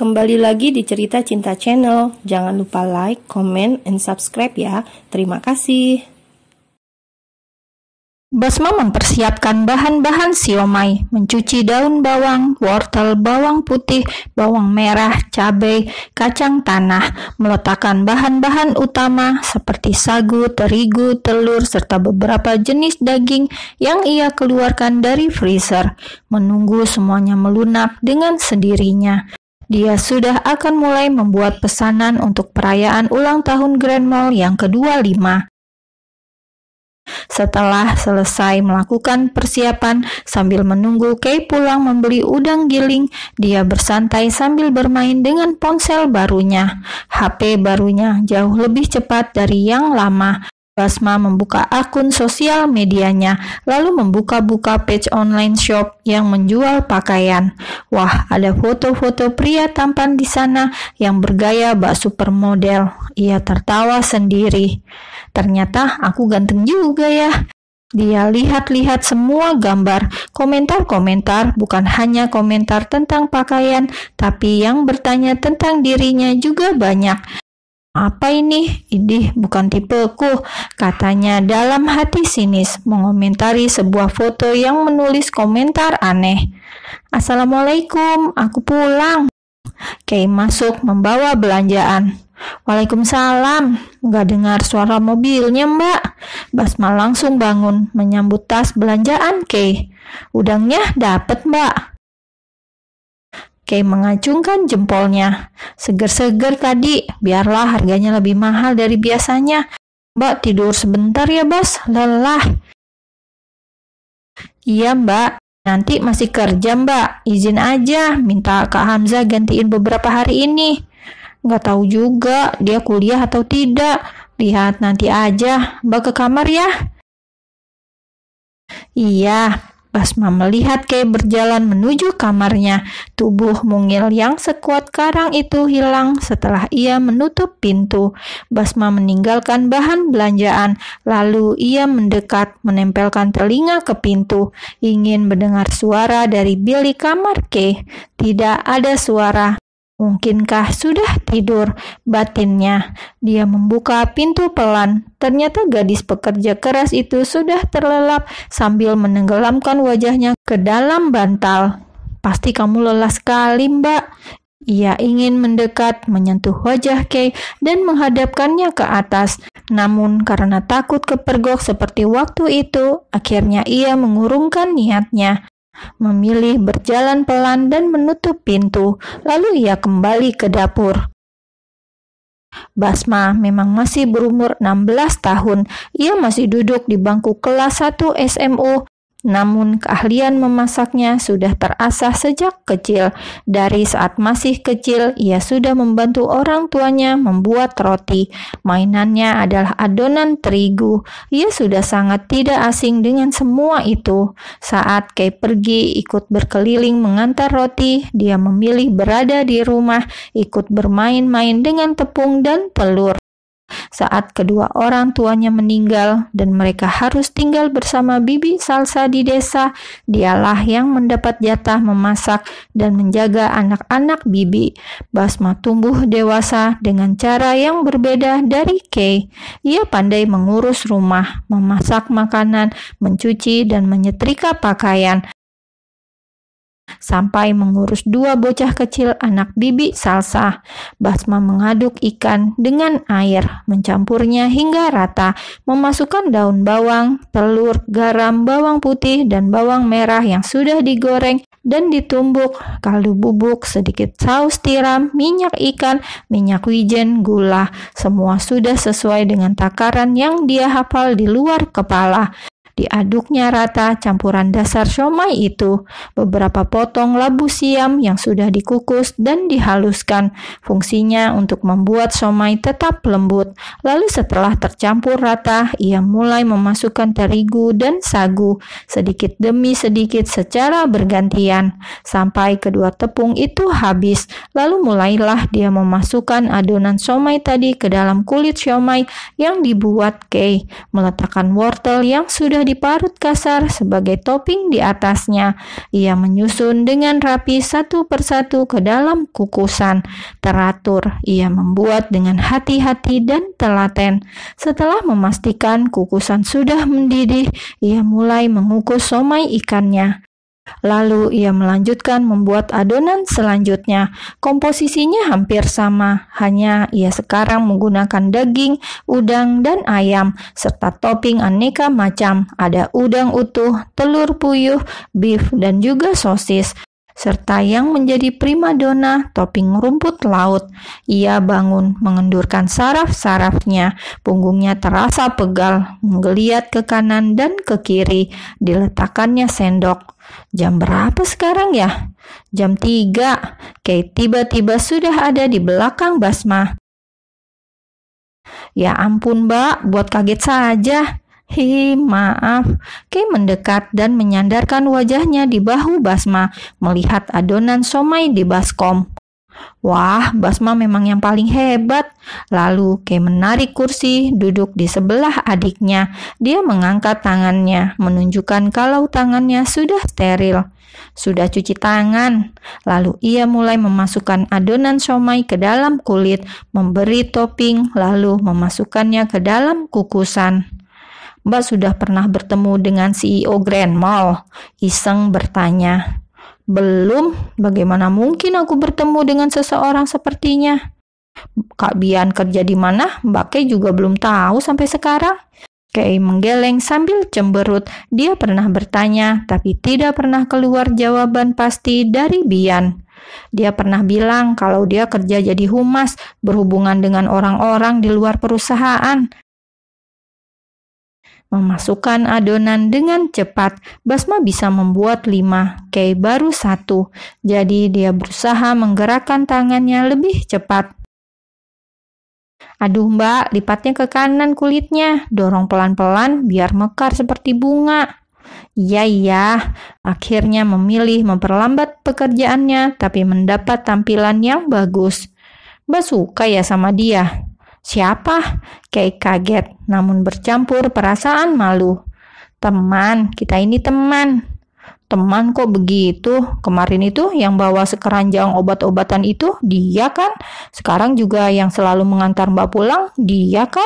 Kembali lagi di Cerita Cinta Channel. Jangan lupa like, comment, and subscribe ya. Terima kasih. Basma mempersiapkan bahan-bahan siomay, mencuci daun bawang, wortel, bawang putih, bawang merah, cabai, kacang tanah, meletakkan bahan-bahan utama seperti sagu, terigu, telur, serta beberapa jenis daging yang ia keluarkan dari freezer, menunggu semuanya melunak dengan sendirinya. Dia sudah akan mulai membuat pesanan untuk perayaan ulang tahun Grand Mall yang ke-25. Setelah selesai melakukan persiapan sambil menunggu Kay pulang membeli udang giling, dia bersantai sambil bermain dengan ponsel barunya. HP barunya jauh lebih cepat dari yang lama. Basma membuka akun sosial medianya, lalu membuka-buka page online shop yang menjual pakaian. Wah, ada foto-foto pria tampan di sana yang bergaya bak supermodel. Ia tertawa sendiri. Ternyata aku ganteng juga ya. Dia lihat-lihat semua gambar, komentar-komentar, bukan hanya komentar tentang pakaian, tapi yang bertanya tentang dirinya juga banyak. Apa ini? Idih, bukan tipeku, katanya dalam hati sinis, mengomentari sebuah foto yang menulis komentar aneh. Assalamualaikum, aku pulang. Kay masuk membawa belanjaan. Waalaikumsalam, gak dengar suara mobilnya mbak. Basma langsung bangun menyambut tas belanjaan Kay. Udangnya dapet mbak. Kay mengacungkan jempolnya. Seger-seger tadi, biarlah harganya lebih mahal dari biasanya. Mbak tidur sebentar ya bos, lelah. Iya mbak, nanti masih kerja mbak, izin aja, minta Kak Hamzah gantiin beberapa hari ini. Nggak tahu juga dia kuliah atau tidak, lihat nanti aja, mbak ke kamar ya. Iya. Basma melihat Kay berjalan menuju kamarnya. Tubuh mungil yang sekuat karang itu hilang setelah ia menutup pintu. Basma meninggalkan bahan belanjaan, lalu ia mendekat, menempelkan telinga ke pintu, ingin mendengar suara dari bilik kamar Kay. Tidak ada suara. Mungkinkah sudah tidur? Batinnya. Dia membuka pintu pelan. Ternyata gadis pekerja keras itu sudah terlelap sambil menenggelamkan wajahnya ke dalam bantal. Pasti kamu lelah sekali, mbak. Ia ingin mendekat, menyentuh wajah Kay dan menghadapkannya ke atas. Namun karena takut kepergok seperti waktu itu, akhirnya ia mengurungkan niatnya. Memilih berjalan pelan dan menutup pintu, lalu ia kembali ke dapur. Basma memang masih berumur 16 tahun. Ia masih duduk di bangku kelas 1 SMU. Namun keahlian memasaknya sudah terasah sejak kecil. Dari saat masih kecil, ia sudah membantu orang tuanya membuat roti. Mainannya adalah adonan terigu. Ia sudah sangat tidak asing dengan semua itu. Saat Kay pergi ikut berkeliling mengantar roti, dia memilih berada di rumah, ikut bermain-main dengan tepung dan telur. Saat kedua orang tuanya meninggal dan mereka harus tinggal bersama Bibi Salsa di desa, dialah yang mendapat jatah memasak dan menjaga anak-anak Bibi. Basma tumbuh dewasa dengan cara yang berbeda dari Kay. Ia pandai mengurus rumah, memasak makanan, mencuci dan menyetrika pakaian, sampai mengurus 2 bocah kecil anak Bibi Salsa. Basma mengaduk ikan dengan air, mencampurnya hingga rata, memasukkan daun bawang, telur, garam, bawang putih, dan bawang merah yang sudah digoreng dan ditumbuk, kaldu bubuk, sedikit saus tiram, minyak ikan, minyak wijen, gula. Semua sudah sesuai dengan takaran yang dia hafal di luar kepala. Diaduknya rata campuran dasar siomay itu, beberapa potong labu siam yang sudah dikukus dan dihaluskan. Fungsinya untuk membuat siomay tetap lembut. Lalu setelah tercampur rata, ia mulai memasukkan terigu dan sagu, sedikit demi sedikit secara bergantian, sampai kedua tepung itu habis. Lalu mulailah dia memasukkan adonan siomay tadi ke dalam kulit siomay yang dibuat Kay, meletakkan wortel yang sudah sudah diparut kasar sebagai topping di atasnya. Ia menyusun dengan rapi satu persatu ke dalam kukusan. Teratur, ia membuat dengan hati-hati dan telaten. Setelah memastikan kukusan sudah mendidih, ia mulai mengukus somai ikannya. Lalu ia melanjutkan membuat adonan selanjutnya. Komposisinya hampir sama, hanya ia sekarang menggunakan daging, udang, dan ayam, serta topping aneka macam. Ada udang utuh, telur puyuh, beef, dan juga sosis. Serta yang menjadi primadona, topping rumput laut. Ia bangun, mengendurkan saraf-sarafnya. Punggungnya terasa pegal, menggeliat ke kanan dan ke kiri. Diletakkannya sendok. Jam berapa sekarang ya? Jam 3. Kay tiba-tiba sudah ada di belakang Basma. Ya ampun, Mbak, buat kaget saja. Maaf. Kay mendekat dan menyandarkan wajahnya di bahu Basma, melihat adonan somai di baskom. Wah, Basma memang yang paling hebat. Lalu Kay menarik kursi, duduk di sebelah adiknya. Dia mengangkat tangannya, menunjukkan kalau tangannya sudah steril. Sudah cuci tangan. Lalu ia mulai memasukkan adonan somai ke dalam kulit, memberi topping, lalu memasukkannya ke dalam kukusan. Mbak sudah pernah bertemu dengan CEO Grand Mall? Iseng bertanya. Belum, bagaimana mungkin aku bertemu dengan seseorang sepertinya? Kak Bian kerja di mana? Mbak Kay juga belum tahu sampai sekarang. Kay menggeleng sambil cemberut. Dia pernah bertanya, tapi tidak pernah keluar jawaban pasti dari Bian. Dia pernah bilang kalau dia kerja jadi humas, berhubungan dengan orang-orang di luar perusahaan. Memasukkan adonan dengan cepat, Basma bisa membuat 5, Kay baru 1. Jadi dia berusaha menggerakkan tangannya lebih cepat. Aduh Mbak, lipatnya ke kanan kulitnya, dorong pelan-pelan biar mekar seperti bunga. Iya, akhirnya memilih memperlambat pekerjaannya tapi mendapat tampilan yang bagus. Mbak suka ya sama dia? Siapa? Kay kaget, namun bercampur perasaan malu. Teman, kita ini teman. Teman kok begitu? Kemarin itu yang bawa sekeranjang obat-obatan itu dia kan? Sekarang juga yang selalu mengantar Mbak pulang dia kan?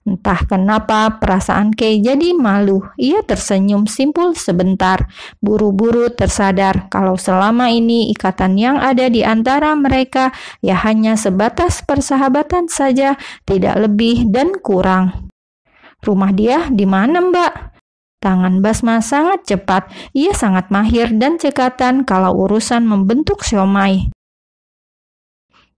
Entah kenapa perasaan Kay jadi malu. Ia tersenyum simpul sebentar. Buru-buru tersadar kalau selama ini ikatan yang ada di antara mereka ya hanya sebatas persahabatan saja, tidak lebih dan kurang. Rumah dia di mana, Mbak? Tangan Basma sangat cepat. Ia sangat mahir dan cekatan kalau urusan membentuk siomay.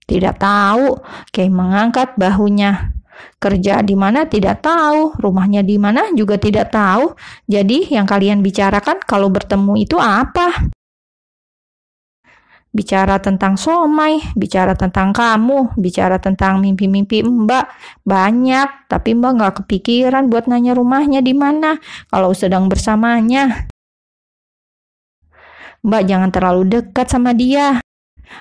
Tidak tahu. Kay mengangkat bahunya. Kerja di mana tidak tahu, rumahnya di mana juga tidak tahu. Jadi yang kalian bicarakan kalau bertemu itu apa? Bicara tentang somai, bicara tentang kamu, bicara tentang mimpi-mimpi Mbak. Banyak, tapi Mbak nggak kepikiran buat nanya rumahnya di mana kalau sedang bersamanya. Mbak jangan terlalu dekat sama dia.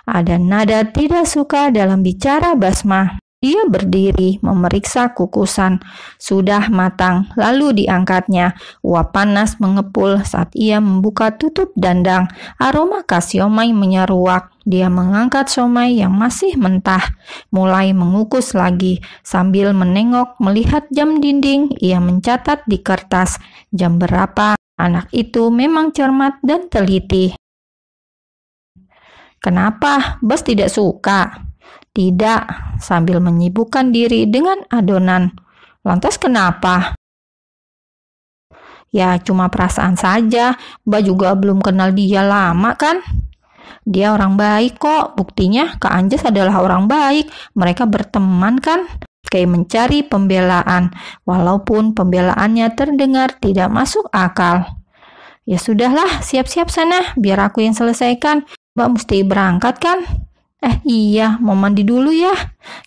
Ada nada tidak suka dalam bicara Basma. Dia berdiri, memeriksa kukusan. Sudah matang, lalu diangkatnya. Uap panas mengepul saat ia membuka tutup dandang. Aroma khas siomay menyeruak. Dia mengangkat siomay yang masih mentah. Mulai mengukus lagi. Sambil menengok melihat jam dinding, ia mencatat di kertas. Jam berapa? Anak itu memang cermat dan teliti. Kenapa? Bos tidak suka? Tidak, sambil menyibukkan diri dengan adonan. Lantas kenapa? Ya cuma perasaan saja, Mbak juga belum kenal dia lama kan? Dia orang baik kok, buktinya Kak Anjas adalah orang baik. Mereka berteman kan? Kay mencari pembelaan, walaupun pembelaannya terdengar tidak masuk akal. Ya sudahlah, siap-siap sana, biar aku yang selesaikan. Mbak mesti berangkat kan? Iya, mau mandi dulu ya.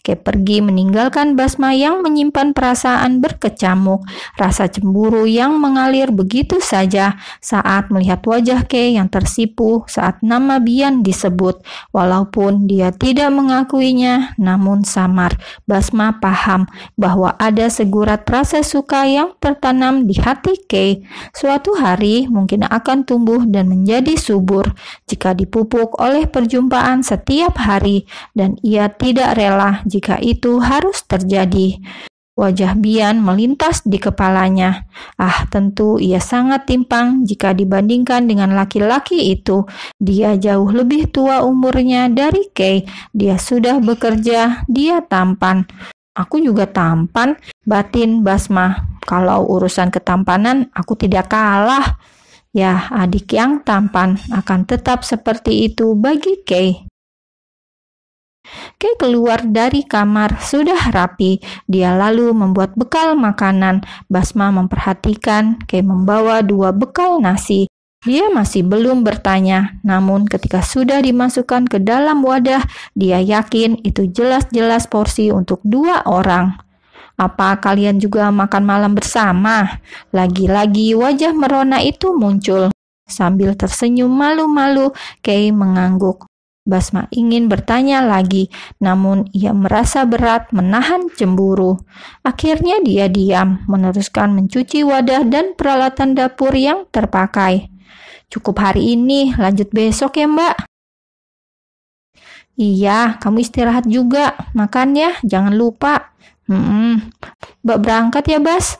Kay pergi meninggalkan Basma yang menyimpan perasaan berkecamuk, rasa cemburu yang mengalir begitu saja saat melihat wajah Kay yang tersipu saat nama Bian disebut. Walaupun dia tidak mengakuinya, namun samar Basma paham bahwa ada segurat rasa suka yang tertanam di hati Kay. Suatu hari mungkin akan tumbuh dan menjadi subur jika dipupuk oleh perjumpaan setiap hari, dan ia tidak rela jika itu harus terjadi. Wajah Bian melintas di kepalanya. Tentu ia sangat timpang jika dibandingkan dengan laki-laki itu. Dia jauh lebih tua umurnya dari Kay. Dia sudah bekerja, dia tampan. Aku juga tampan, batin Basma. Kalau urusan ketampanan, aku tidak kalah. Ya, adik yang tampan akan tetap seperti itu bagi Kay. Kay keluar dari kamar sudah rapi. Dia lalu membuat bekal makanan. Basma memperhatikan Kay membawa 2 bekal nasi. Dia masih belum bertanya, namun ketika sudah dimasukkan ke dalam wadah, dia yakin itu jelas-jelas porsi untuk 2 orang. Apa kalian juga makan malam bersama? Lagi-lagi wajah merona itu muncul. Sambil tersenyum malu-malu, Kay mengangguk. Basma ingin bertanya lagi, namun ia merasa berat menahan cemburu. Akhirnya dia diam, meneruskan mencuci wadah dan peralatan dapur yang terpakai. Cukup hari ini, lanjut besok ya Mbak. Iya, kamu istirahat juga. Makan ya, jangan lupa. Mbak berangkat ya, Bas?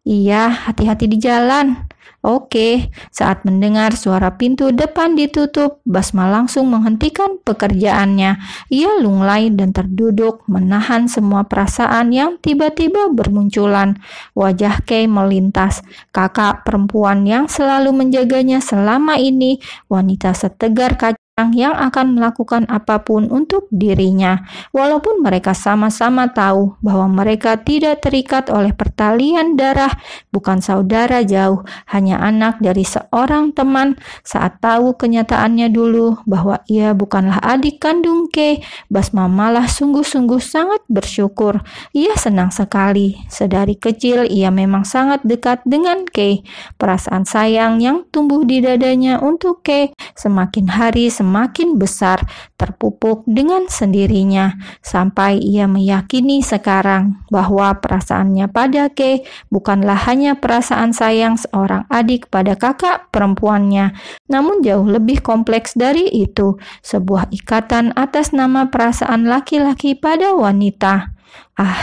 Iya, hati-hati di jalan. Oke, saat mendengar suara pintu depan ditutup, Basma langsung menghentikan pekerjaannya. Ia lunglai dan terduduk, menahan semua perasaan yang tiba-tiba bermunculan. Wajah Kay melintas. Kakak perempuan yang selalu menjaganya selama ini, wanita setegar kaca yang akan melakukan apapun untuk dirinya, walaupun mereka sama-sama tahu bahwa mereka tidak terikat oleh pertalian darah, bukan saudara jauh, hanya anak dari seorang teman. Saat tahu kenyataannya dulu bahwa ia bukanlah adik kandung Kay, Basma malah sungguh-sungguh sangat bersyukur. Ia senang sekali. Sedari kecil ia memang sangat dekat dengan Kay. Perasaan sayang yang tumbuh di dadanya untuk Kay semakin hari semakin besar, terpupuk dengan sendirinya, sampai ia meyakini sekarang bahwa perasaannya pada Kay bukanlah hanya perasaan sayang seorang adik pada kakak perempuannya, namun jauh lebih kompleks dari itu, sebuah ikatan atas nama perasaan laki-laki pada wanita.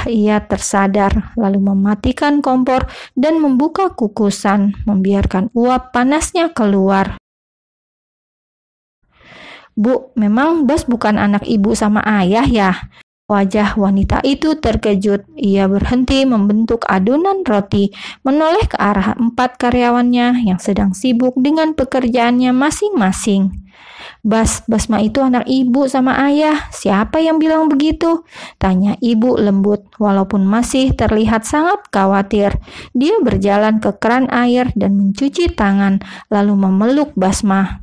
Ia tersadar, lalu mematikan kompor dan membuka kukusan, membiarkan uap panasnya keluar. Bu, memang Bas bukan anak ibu sama ayah ya? Wajah wanita itu terkejut. Ia berhenti membentuk adonan roti, menoleh ke arah 4 karyawannya yang sedang sibuk dengan pekerjaannya masing-masing. Basma itu anak ibu sama ayah. Siapa yang bilang begitu? Tanya ibu lembut, walaupun masih terlihat sangat khawatir. Dia berjalan ke keran air dan mencuci tangan, lalu memeluk Basma.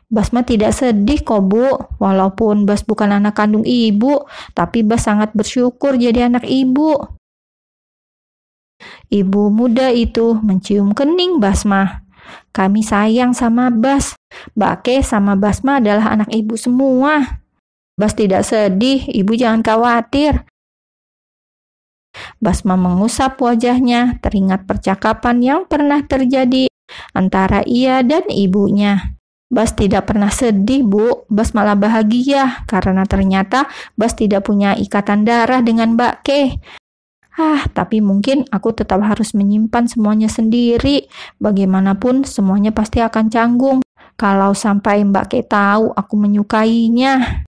Basma tidak sedih kok Bu, walaupun Bas bukan anak kandung ibu, tapi Bas sangat bersyukur jadi anak ibu. Ibu muda itu mencium kening Basma. Kami sayang sama Bas. Mbak Kay sama Basma adalah anak ibu semua. Bas tidak sedih, ibu jangan khawatir. Basma mengusap wajahnya, teringat percakapan yang pernah terjadi antara ia dan ibunya. Bas tidak pernah sedih, Bu. Bas malah bahagia karena ternyata Bas tidak punya ikatan darah dengan Mbak Kay. Tapi mungkin aku tetap harus menyimpan semuanya sendiri. Bagaimanapun semuanya pasti akan canggung kalau sampai Mbak Kay tahu aku menyukainya.